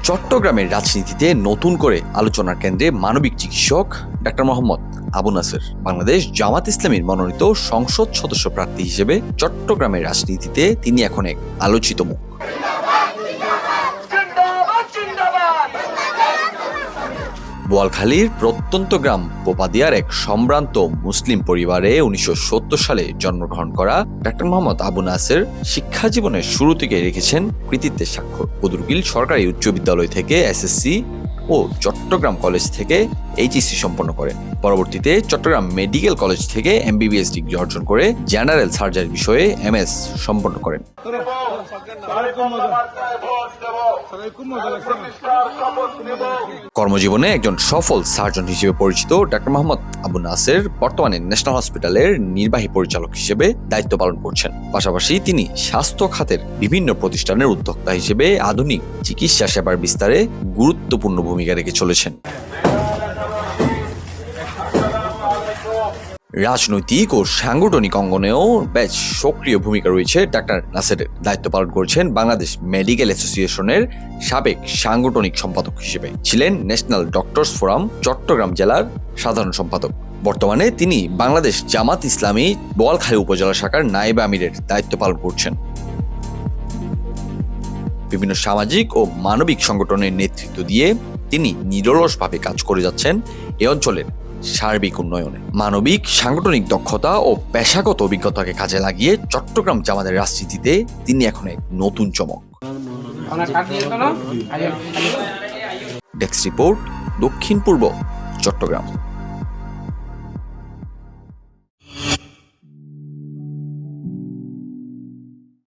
চট্টগ্রামের রাজনীতিতে নতুন করে আলোচনার কেন্দ্রে মানবিক চিকিৎসক ডাক্তার মোহাম্মদ আবু নাসের। বাংলাদেশ জামাত ইসলামীর মনোনীত সংসদ সদস্য প্রার্থী হিসেবে চট্টগ্রামের রাজনীতিতে তিনি এখন এক আলোচিত মুখ। বোয়ালখালীর প্রত্যন্ত গ্রাম পোপাদিয়ার এক সম্ভ্রান্ত মুসলিম পরিবারে 1970 সালে জন্মগ্রহণ করা ডাক্তার মোহাম্মদ আবু নাসের শিক্ষা জীবনের শুরু থেকে রেখেছেন কৃতিত্বের স্বাক্ষর। বদরুকিল সরকারি উচ্চ বিদ্যালয় থেকে এসএসসি ও চট্টগ্রাম কলেজ থেকে এইচএসসি সম্পন্ন করেন। পরবর্তীতে চট্টগ্রাম মেডিকেল কলেজ থেকে এমবিবিএস ডিগ্রি অর্জন করে জেনারেল সার্জারি বিষয়ে এমএস সম্পন্ন করেন। কর্মজীবনে একজন সফল সার্জন হিসেবে পরিচিত ডাক্তার মোহাম্মদ আবু নাসের বর্তমানে ন্যাশনাল হসপিটালের নির্বাহী পরিচালক হিসেবে দায়িত্ব পালন করছেন। পাশাপাশি তিনি স্বাস্থ্য খাতের বিভিন্ন প্রতিষ্ঠানের উদ্যোক্তা হিসেবে আধুনিক চিকিৎসা সেবার বিস্তারে গুরুত্বপূর্ণ ভূমিকা রেখে চলেছেন। রাজনৈতিক ও সাংগঠনিক অঙ্গনেও বেশ সক্রিয় ভূমিকা রয়েছে ডাক্তার নাসেরের। দায়িত্ব পালন করছেন বাংলাদেশ মেডিকেল অ্যাসোসিয়েশনের সাবেক সাংগঠনিক সম্পাদক হিসেবে, ছিলেন ন্যাশনাল ডক্টরস ফোরাম চট্টগ্রাম জেলার সাধারণ সম্পাদক। বর্তমানে তিনি বাংলাদেশ জামাত ইসলামী বোয়ালখালী উপজেলা শাখার নায়েবে আমিরের দায়িত্ব পালন করছেন। বিভিন্ন সামাজিক ও মানবিক সংগঠনের নেতৃত্ব দিয়ে তিনি নিরলসভাবে কাজ করে যাচ্ছেন এ অঞ্চলের সার্বিক উন্নয়নে। মানবিক সাংগঠনিক দক্ষতা ও পেশাগত অভিজ্ঞতাকে কাজে লাগিয়ে চট্টগ্রাম জামাতের রাজনীতিতে তিনি এখন এক নতুন চমক। ডেস্ক রিপোর্ট, দক্ষিণ পূর্ব চট্টগ্রাম।